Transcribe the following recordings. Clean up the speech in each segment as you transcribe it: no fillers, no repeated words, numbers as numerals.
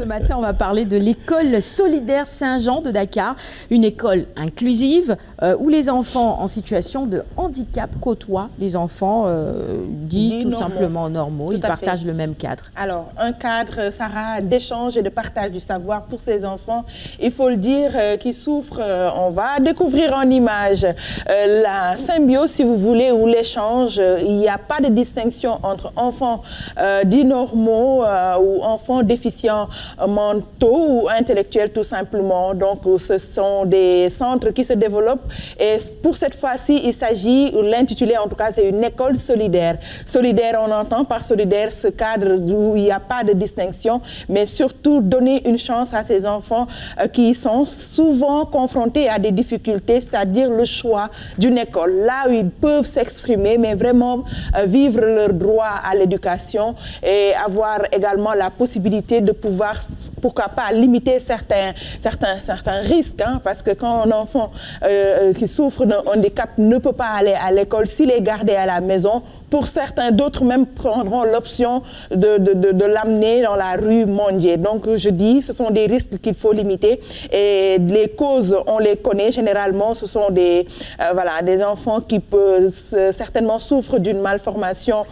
Ce matin, on va parler de l'école solidaire Saint-Jean de Dakar, une école inclusive où les enfants en situation de handicap côtoient les enfants dits tout simplement normaux. Ils partagent le même cadre. Alors, un cadre, Sarah, d'échange et de partage du savoir pour ces enfants, il faut le dire, qui souffrent, on va découvrir en images la symbiose, si vous voulez, ou l'échange. Il n'y a pas de distinction entre enfants dits normaux ou enfants déficients mentaux ou intellectuels tout simplement. Donc ce sont des centres qui se développent et pour cette fois-ci il s'agit, l'intitulé en tout cas c'est une école solidaire. Solidaire, on entend par solidaire ce cadre où il n'y a pas de distinction, mais surtout donner une chance à ces enfants qui sont souvent confrontés à des difficultés, c'est-à-dire le choix d'une école, là où ils peuvent s'exprimer mais vraiment vivre leur droit à l'éducation et avoir également la possibilité de pouvoir, pourquoi pas, limiter certains risques, hein, parce que quand un enfant qui souffre d'un handicap ne peut pas aller à l'école, s'il est gardé à la maison, pour certains, d'autres même prendront l'option de l'amener dans la rue mendier. Donc je dis, ce sont des risques qu'il faut limiter et les causes, on les connaît généralement, ce sont des enfants qui peuvent certainement souffrent d'une malformation,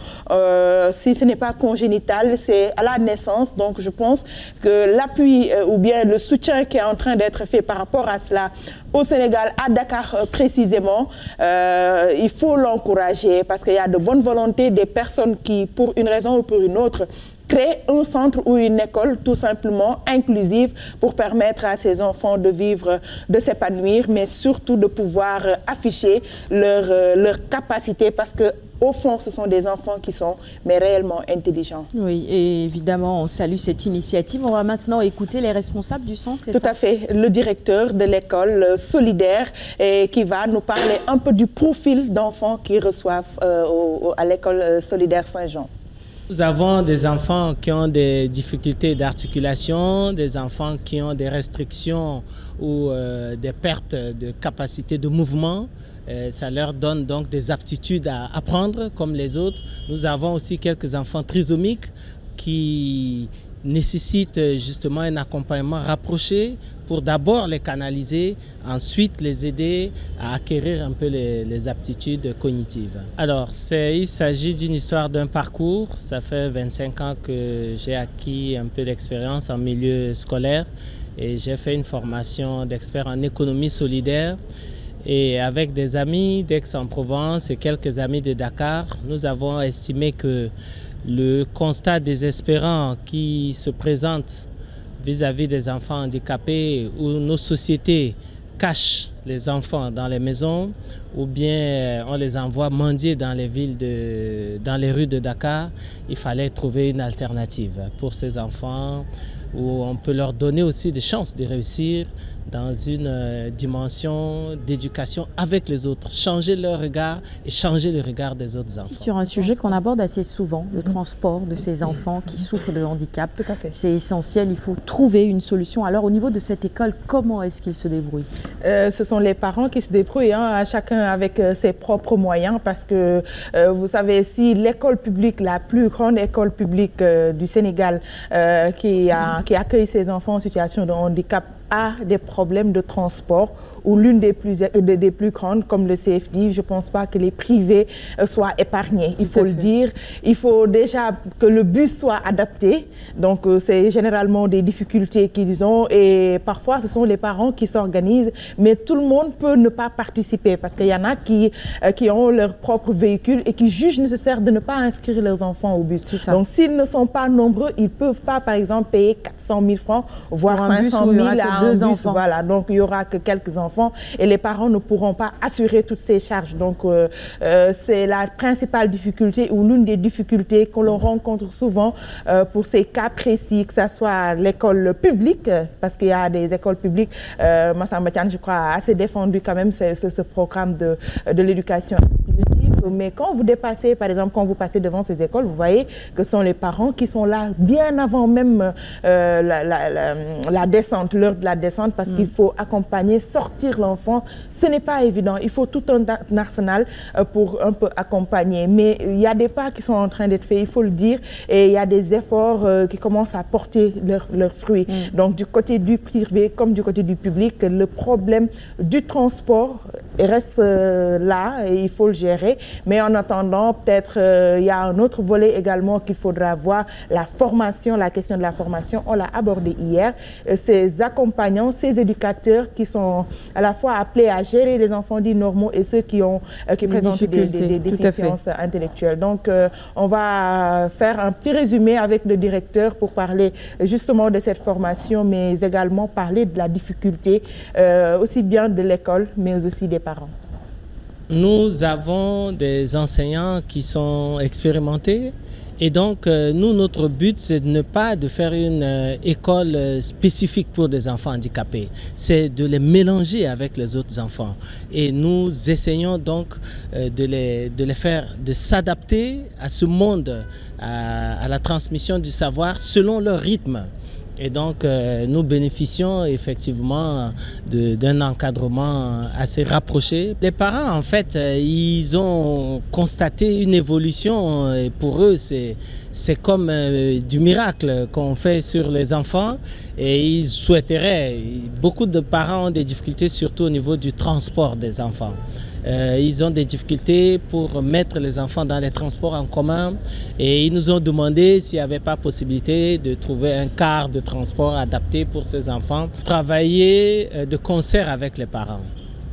si ce n'est pas congénital, c'est à la naissance. Donc je pense que l'appui ou bien le soutien qui est en train d'être fait par rapport à cela au Sénégal, à Dakar précisément, il faut l'encourager parce qu'il y a de bonnes volontés des personnes qui, pour une raison ou pour une autre, créer un centre ou une école tout simplement inclusive pour permettre à ces enfants de vivre, de s'épanouir, mais surtout de pouvoir afficher leur capacité parce que au fond, ce sont des enfants qui sont mais réellement intelligents. Oui, et évidemment, on salue cette initiative. On va maintenant écouter les responsables du centre, c'est ça? Tout à fait. Le directeur de l'école solidaire qui va nous parler un peu du profil d'enfants qui reçoivent à l'école solidaire Saint-Jean. Nous avons des enfants qui ont des difficultés d'articulation, des enfants qui ont des restrictions ou des pertes de capacité de mouvement. Ça leur donne donc des aptitudes à apprendre comme les autres. Nous avons aussi quelques enfants trisomiques qui nécessitent justement un accompagnement rapproché pour d'abord les canaliser, ensuite les aider à acquérir un peu les aptitudes cognitives. Alors, il s'agit d'une histoire d'un parcours. Ça fait 25 ans que j'ai acquis un peu d'expérience en milieu scolaire et j'ai fait une formation d'expert en économie solidaire. Et avec des amis d'Aix-en-Provence et quelques amis de Dakar, nous avons estimé que le constat désespérant qui se présente vis-à-vis des enfants handicapés où nos sociétés cachent les enfants dans les maisons ou bien on les envoie mendier dans les villes, dans les rues de Dakar, il fallait trouver une alternative pour ces enfants où on peut leur donner aussi des chances de réussir dans une dimension d'éducation avec les autres, changer leur regard et changer le regard des autres enfants. Sur un sujet qu'on aborde assez souvent, le transport de ces enfants qui souffrent de handicap. Tout à fait. C'est essentiel, il faut trouver une solution. Alors au niveau de cette école, comment est-ce qu'ils se débrouillent? Ce sont les parents qui se débrouillent, hein, chacun avec ses propres moyens parce que vous savez, si l'école publique, la plus grande école publique du Sénégal qui accueille ces enfants en situation de handicap a des problèmes de transport ou l'une des plus grandes comme le CFD, je ne pense pas que les privés soient épargnés. Il faut le dire, il faut déjà que le bus soit adapté. Donc c'est généralement des difficultés qu'ils ont et parfois ce sont les parents qui s'organisent, mais tout le monde peut ne pas participer parce qu'il y en a qui ont leur propre véhicule et qui jugent nécessaire de ne pas inscrire leurs enfants au bus. Donc s'ils ne sont pas nombreux, ils ne peuvent pas par exemple payer 400 000 francs, voire 500 000 à un bus. Voilà, donc il n'y aura que quelques enfants et les parents ne pourront pas assurer toutes ces charges. Donc c'est la principale difficulté ou l'une des difficultés que l'on rencontre souvent pour ces cas précis, que ce soit l'école publique, parce qu'il y a des écoles publiques, Massamba Thiam, je crois, assez défendu quand même ce programme de l'éducation inclusive. Mais quand vous dépassez, par exemple, quand vous passez devant ces écoles, vous voyez que ce sont les parents qui sont là bien avant même la descente, l'heure de la descente, parce qu'il faut accompagner, sortir l'enfant. Ce n'est pas évident. Il faut tout un arsenal pour un peu accompagner. Mais il y a des pas qui sont en train d'être faits, il faut le dire, et il y a des efforts qui commencent à porter leurs fruits. Donc, du côté du privé comme du côté du public, le problème du transport reste là et il faut le gérer. Mais en attendant, peut-être il y a un autre volet également qu'il faudra voir, la formation, la question de la formation. On l'a abordé hier. Ces accompagnants, ces éducateurs qui sont à la fois appelés à gérer les enfants dits normaux et ceux qui présentent des déficiences intellectuelles. Donc, on va faire un petit résumé avec le directeur pour parler justement de cette formation, mais également parler de la difficulté, aussi bien de l'école, mais aussi des parents. Nous avons des enseignants qui sont expérimentés et donc nous, notre but, c'est de ne pas de faire une école spécifique pour des enfants handicapés. C'est de les mélanger avec les autres enfants. Et nous essayons donc de les faire, de s'adapter à ce monde, à la transmission du savoir selon leur rythme. Et donc, nous bénéficions effectivement d'un encadrement assez rapproché. Les parents, en fait, ils ont constaté une évolution et pour eux, c'est comme du miracle qu'on fait sur les enfants et ils souhaiteraient, beaucoup de parents ont des difficultés surtout au niveau du transport des enfants. Ils ont des difficultés pour mettre les enfants dans les transports en commun et ils nous ont demandé s'il n'y avait pas possibilité de trouver un car de transport adapté pour ces enfants. Travailler de concert avec les parents.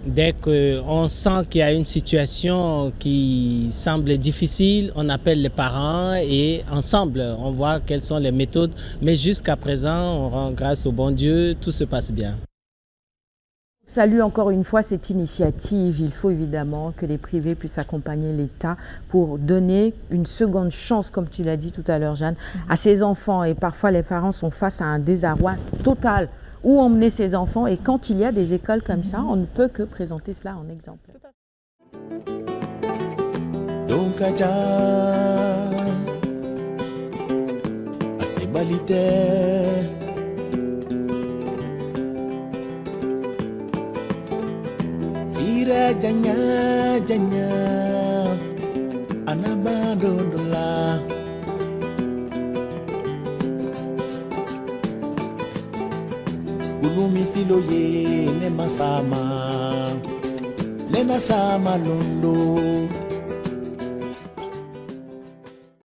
Dès qu'on sent qu'il y a une situation qui semble difficile, on appelle les parents et ensemble, on voit quelles sont les méthodes. Mais jusqu'à présent, on rend grâce au bon Dieu, tout se passe bien. Salue encore une fois cette initiative. Il faut évidemment que les privés puissent accompagner l'État pour donner une seconde chance, comme tu l'as dit tout à l'heure, Jeanne, à ces enfants. Et parfois, les parents sont face à un désarroi total. Où emmener ces enfants? Et quand il y a des écoles comme ça, on ne peut que présenter cela en exemple. Donc, janya janya anabadodola ulumi filoye ne masama lena sama londo